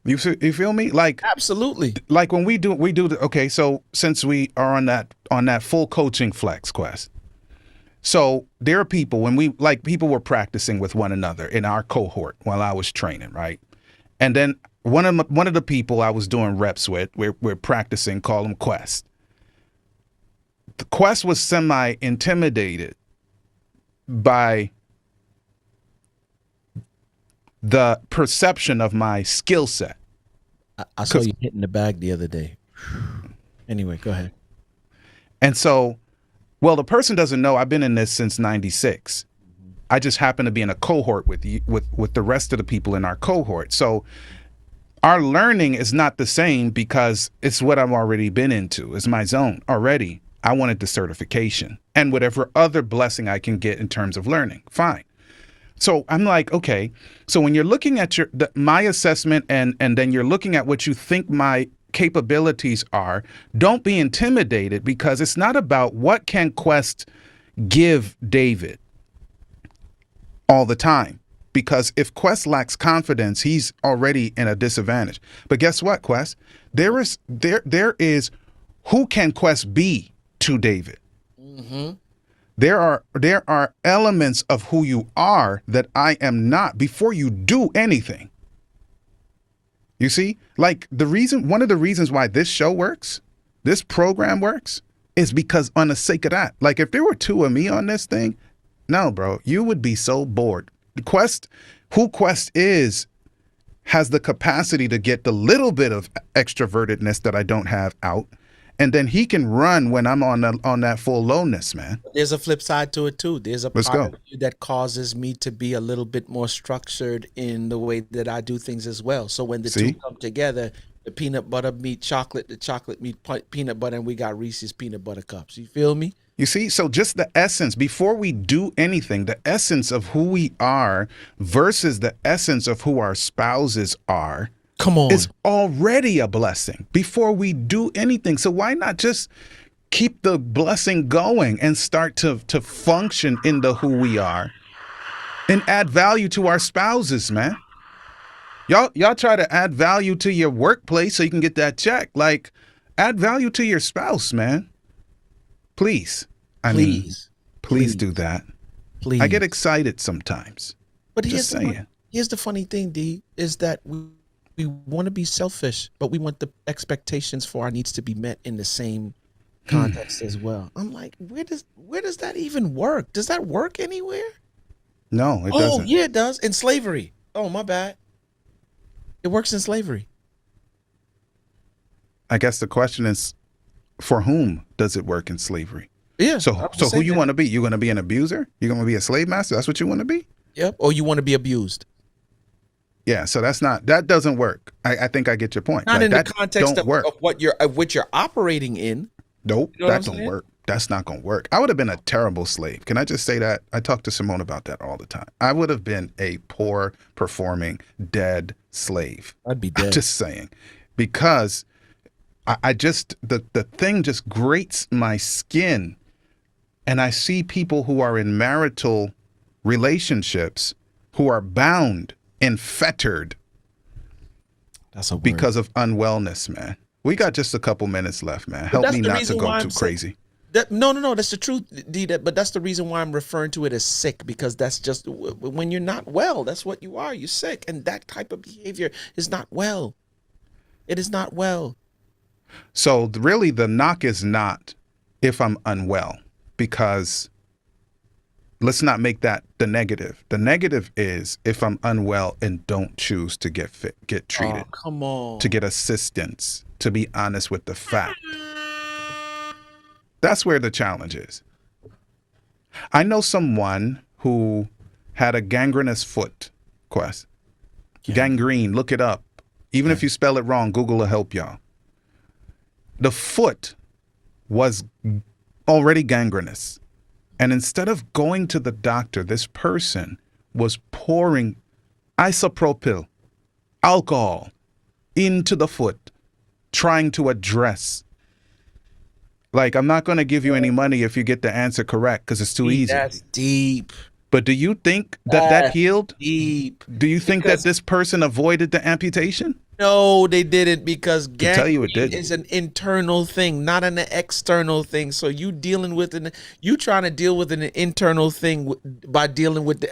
A: You feel me?
B: Absolutely.
A: Like when okay, so since we are on that full coaching flex quest. So there are people when people were practicing with one another in our cohort while I was training, right? And then one of the people I was doing reps with, we're practicing, call him Quest. The Quest was semi intimidated by the perception of my skill set.
B: I saw you hitting the bag the other day. Anyway, go ahead.
A: And so, well, the person doesn't know I've been in this since '96. I just happen to be in a cohort with the rest of the people in our cohort. So our learning is not the same because it's what I've already been into. It's my zone already. I wanted the certification and whatever other blessing I can get in terms of learning. Fine. So I'm like, okay, so when you're looking at my assessment and then you're looking at what you think my capabilities are, don't be intimidated because it's not about what can Quest give David all the time. Because if Quest lacks confidence, he's already in a disadvantage. But guess what, Quest? There is who can Quest be to David?
B: Mm-hmm.
A: There are elements of who you are that I am not before you do anything. You see, like one of the reasons why this show works, this program works, is because on the sake of that. Like if there were two of me on this thing, no, bro, you would be so bored. Who Quest is, has the capacity to get the little bit of extrovertedness that I don't have out. And then he can run when I'm on that full lowness, man.
B: There's a flip side to it too. There's a
A: Let's
B: part
A: go.
B: of you that causes me to be a little bit more structured in the way that I do things as well. So when the two come together, the peanut butter meet chocolate, the chocolate meet peanut butter, and we got Reese's peanut butter cups. You feel me?
A: You see, so just the essence, before we do anything, the essence of who we are versus the essence of who our spouses are.
B: Come on.
A: It's already a blessing before we do anything. So why not just keep the blessing going and start to function in the who we are and add value to our spouses, man? Y'all try to add value to your workplace so you can get that check. Like, add value to your spouse, man. Please. Please do that.
B: Please.
A: I get excited sometimes.
B: But here's the funny thing, D, is that we want to be selfish, but we want the expectations for our needs to be met in the same context as well. I'm like, where does that even work? Does that work anywhere?
A: No, it doesn't.
B: Oh, yeah, it does. In slavery. Oh, my bad. It works in slavery.
A: I guess the question is, for whom does it work in slavery?
B: Yeah.
A: So who you want to be? You're going to be an abuser? You're going to be a slave master? That's what you want to be?
B: Yep. Or you want to be abused?
A: Yeah. So that doesn't work. I think I get your point.
B: Not
A: like,
B: in the context of what you're operating in.
A: Nope.
B: You know
A: that don't work. That's not going to work. I would have been a terrible slave. Can I just say that? I talk to Simone about that all the time. I would have been a poor performing, dead slave.
B: I'd be dead.
A: I'm just saying. Because the thing just grates my skin. And I see people who are in marital relationships who are bound and fettered because of unwellness, man. We got just a couple minutes left, man. Help me not to go too crazy.
B: No, that's the truth, D. But that's the reason why I'm referring to it as sick, because that's just when you're not well, that's what you are. You're sick. And that type of behavior is not well. It is not well.
A: So really the knock is not if I'm unwell, because let's not make that the negative. The negative is if I'm unwell and don't choose to get treated.
B: Oh, come on.
A: To get assistance, to be honest with the fact. That's where the challenge is. I know someone who had a gangrenous foot, Quest. Yeah. Gangrene, look it up. Even if you spell it wrong, Google will help y'all. The foot was already gangrenous. And instead of going to the doctor, this person was pouring isopropyl, alcohol, into the foot, trying to address Like, I'm not going to give you any money if you get the answer correct because it's too easy.
B: That's deep.
A: But do you think that
B: That's
A: healed?
B: deep.
A: Do you think that
B: Because
A: this person avoided the amputation?
B: no, they didn't, because
A: I can tell you it
B: gangrene
A: didn't.
B: is an internal thing, not an external thing. So you trying to deal with an internal thing by dealing with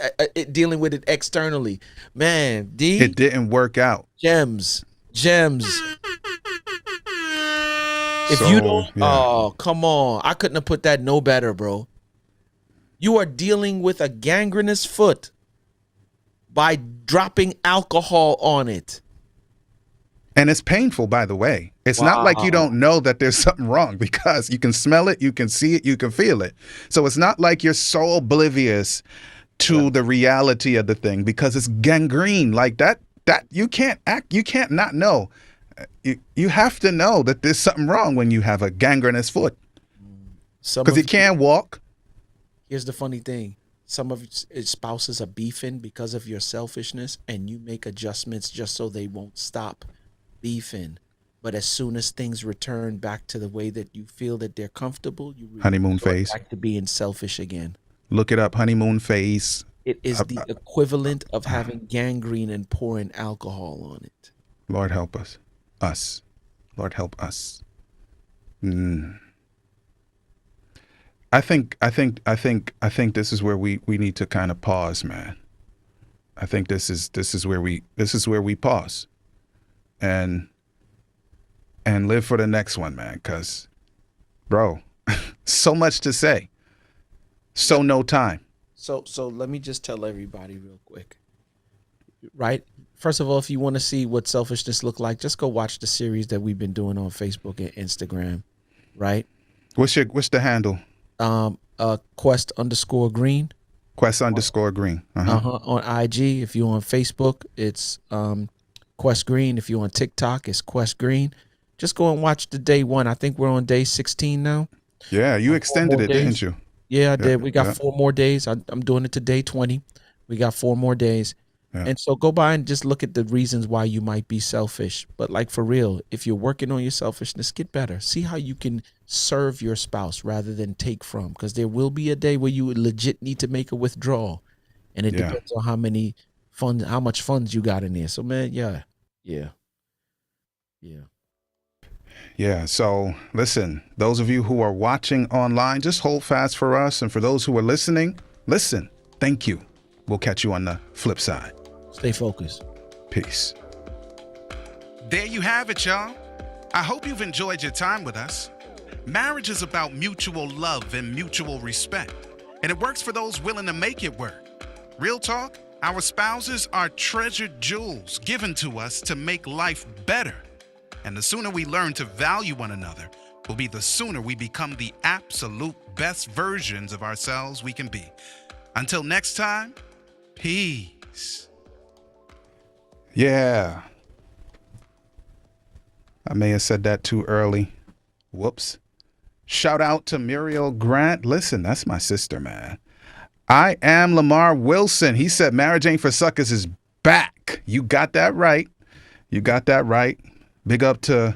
B: dealing with it externally. Man,
A: It didn't work out.
B: gems. If
A: So,
B: you don't,
A: yeah.
B: oh, come on. I couldn't have put that no better, bro. You are dealing with a gangrenous foot by dropping alcohol on it.
A: And it's painful, by the way. It's not like you don't know that there's something wrong because you can smell it, you can see it, you can feel it. So it's not like you're so oblivious to the reality of the thing because it's gangrene like that you can't not know. You have to know that there's something wrong when you have a gangrenous foot because you can't walk.
B: Here's the funny thing. Some of your spouses are beefing because of your selfishness, and you make adjustments just so they won't stop beefing. But as soon as things return back to the way that you feel that they're comfortable, you
A: honeymoon
B: resort
A: phase.
B: back to being selfish again.
A: Look it up, honeymoon phase.
B: It is the equivalent of having gangrene and pouring alcohol on it.
A: Lord help us. Lord help us. I think this is where we need to kind of pause, man. I think this is where we pause and live for the next one, man, cuz bro, so much to say. So no time.
B: So let me just tell everybody real quick. Right? First of all, if you want to see what selfishness look like, just go watch the series that we've been doing on Facebook and Instagram, right?
A: What's the handle?
B: Quest_green.
A: Quest_green.
B: On IG. If you're on Facebook, it's Quest Green. If you're on TikTok, it's Quest Green. Just go and watch the day one. I think we're on day 16 now.
A: Yeah, you extended it, didn't you?
B: Yeah, I did. We got 4 more days. I'm doing it to day 20. We got 4 more days. Yeah. And so go by and just look at the reasons why you might be selfish. But like for real, if you're working on your selfishness, get better. See how you can serve your spouse rather than take from. Because there will be a day where you legit need to make a withdrawal. And it depends on how much funds you got in there. So man,
A: Yeah, so listen, those of you who are watching online, just hold fast for us. And for those who are listening, listen, thank you. We'll catch you on the flip side.
B: Stay focused.
A: Peace. There you have it, y'all. I hope you've enjoyed your time with us. Marriage is about mutual love and mutual respect, and it works for those willing to make it work. Real talk, our spouses are treasured jewels given to us to make life better. And the sooner we learn to value one another will be the sooner we become the absolute best versions of ourselves we can be. Until next time, peace. Yeah. I may have said that too early. Whoops. Shout out to Muriel Grant. Listen, that's my sister, man. I am Lamar Wilson. He said Marriage Ain't for Suckers is back. You got that right. Big up to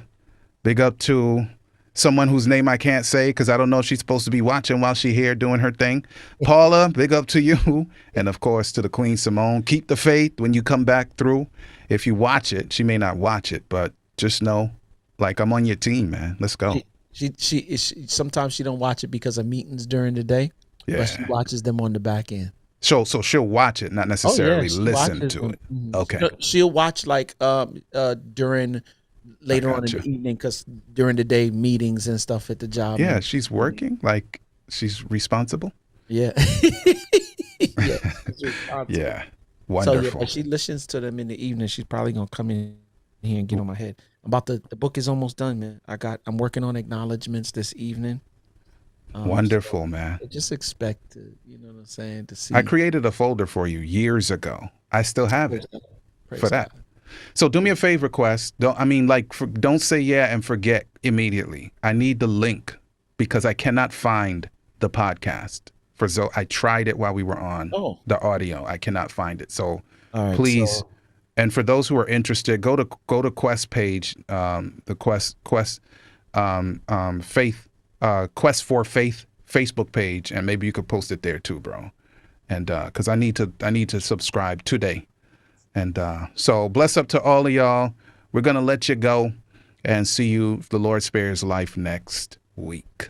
A: someone whose name I can't say because I don't know if she's supposed to be watching while she's here doing her thing. Paula, big up to you. And of course to the Queen Simone. Keep the faith when you come back through. If you watch it, she may not watch it, but just know, like, I'm on your team, man. Let's go.
B: She sometimes she don't watch it because of meetings during the day. Yeah. But she watches them on the back end.
A: So she'll watch it, not necessarily listen to it.
B: Mm-hmm.
A: Okay.
B: She'll watch like during later on in the evening because during the day meetings and stuff at the job.
A: Yeah, she's working. Like she's responsible.
B: Yeah.
A: Yeah. Wonderful.
B: So if she listens to them in the evening, she's probably gonna come in here and get on my head. The book is almost done, man. I'm working on acknowledgments this evening.
A: Wonderful,
B: so
A: man.
B: Just expect to, you know what I'm saying, to see.
A: I created a folder for you years ago. I still have it for that. So do me a favor, Quest. Don't say yeah and forget immediately. I need the link because I cannot find the podcast. I tried it while we were on the audio. I cannot find it. So please. And for those who are interested, go to Quest page, the Quest Faith Quest for Faith Facebook page, and maybe you could post it there too, bro. And because I need to subscribe today. And so bless up to all of y'all. We're gonna let you go and see you, if the Lord spares life, next week.